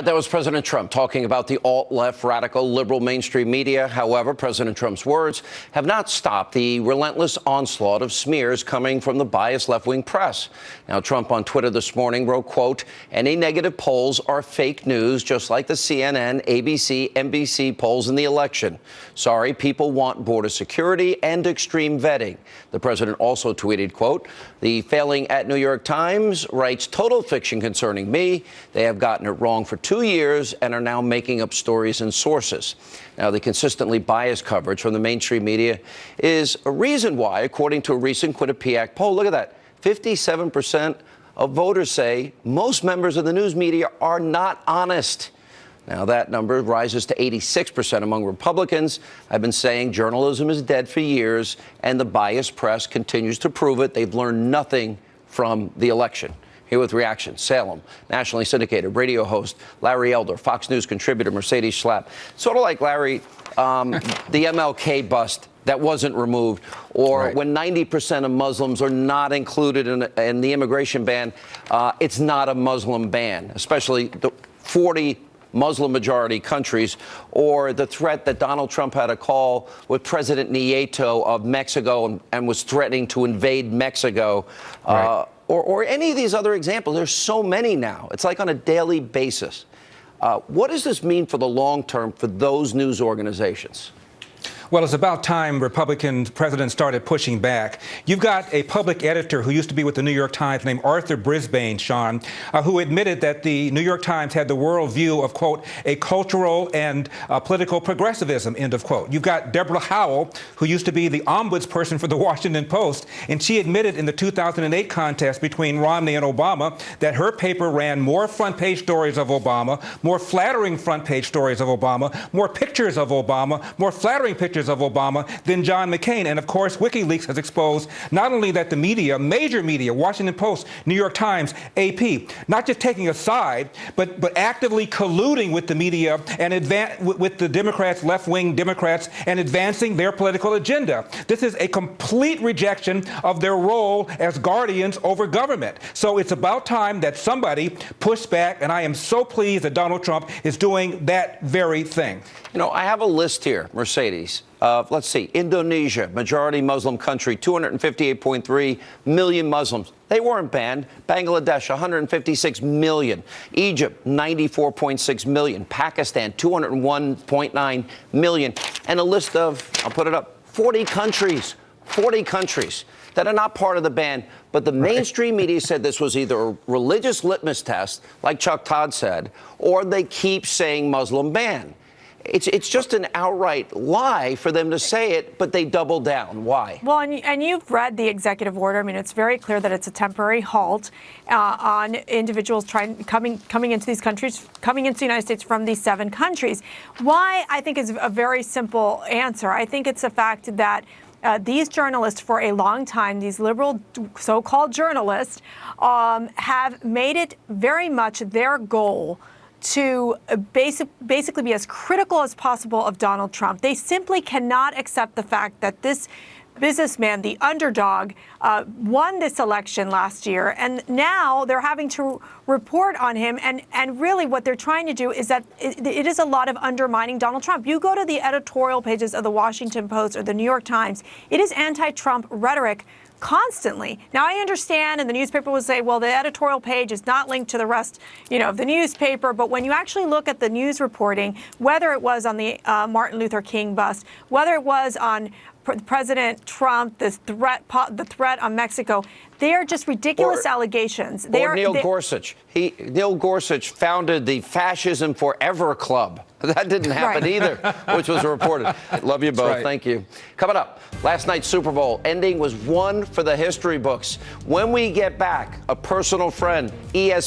That was President Trump talking about the alt-left, radical, liberal mainstream media. However, President Trump's words have not stopped the relentless onslaught of smears coming from the biased left-wing press. Now, Trump on Twitter this morning wrote, quote, "Any negative polls are fake news, just like the CNN, ABC, NBC polls in the election. Sorry, people want border security and extreme vetting." The president also tweeted, quote, "The failing at New York Times writes total fiction concerning me. They have gotten it wrong for 2 years and are now making up stories and sources." Now, the consistently biased coverage from the mainstream media is a reason why, according to a recent Quinnipiac poll, look at that, 57% of voters say most members of the news media are not honest. Now, that number rises to 86% among Republicans. I've been saying journalism is dead for years, and the biased press continues to prove it. They've learned nothing from the election. Here with reaction, Salem, nationally syndicated radio host Larry Elder, Fox News contributor Mercedes Schlapp. Sort of like Larry, the MLK bust that wasn't removed, or right. When 90% of Muslims are not included in the immigration ban, it's not a Muslim ban, especially the 40 Muslim-majority countries, or the threat that Donald Trump had a call with President Nieto of Mexico and was threatening to invade Mexico. Right. Or any of these other examples. There's so many now. It's like on a daily basis. What does this mean for the long term for those news organizations? Well, it's about time Republican presidents started pushing back. You've got a public editor who used to be with the New York Times named Arthur Brisbane, Sean, who admitted that the New York Times had the worldview of, quote, a cultural and political progressivism, end of quote. You've got Deborah Howell, who used to be the ombudsperson for the Washington Post, and she admitted in the 2008 contest between Romney and Obama that her paper ran more front-page stories of Obama, more flattering front-page stories of Obama, more pictures of Obama, more flattering pictures of Obama than John McCain. And of course, WikiLeaks has exposed not only that the media, major media, Washington Post, New York Times, AP, not just taking a side, but actively colluding with the media and with the Democrats, left-wing Democrats, and advancing their political agenda. This is a complete rejection of their role as guardians over government. So it's about time that somebody pushed back, and I am so pleased that Donald Trump is doing that very thing. You know, I have a list here, Mercedes. Let's see, Indonesia, majority Muslim country, 258.3 million Muslims. They weren't banned. Bangladesh, 156 million. Egypt, 94.6 million. Pakistan, 201.9 million. And a list of, I'll put it up, 40 countries that are not part of the ban. But the mainstream media said this was either a religious litmus test, like Chuck Todd said, or they keep saying Muslim ban. It's just an outright lie for them to say it, but they double down. Why? Well, and you've read the executive order. I mean, it's very clear that it's a temporary halt on individuals coming into these countries, coming into the United States from these 7 countries. Why, I think, is a very simple answer. I think it's the fact that these journalists, for a long time, these liberal so-called journalists, have made it very much their goal to basically be as critical as possible of Donald Trump. They simply cannot accept the fact that this businessman, the underdog, won this election last year, and now they're having to report on him. And really what they're trying to do is that it is a lot of undermining Donald Trump. You go to the editorial pages of the Washington Post or the New York Times, it is anti-Trump rhetoric constantly. Now, I understand, and the newspaper will say, well, the editorial page is not linked to the rest, of the newspaper. But when you actually look at the news reporting, whether it was on the Martin Luther King bust, whether it was on President Trump, the threat on Mexico, they are just ridiculous allegations. Neil Gorsuch. Neil Gorsuch founded the Fascism Forever Club. That didn't happen either, which was reported. Love you both. Right. Thank you. Coming up, last night's Super Bowl ending was one for the history books. When we get back, a personal friend, ESPN.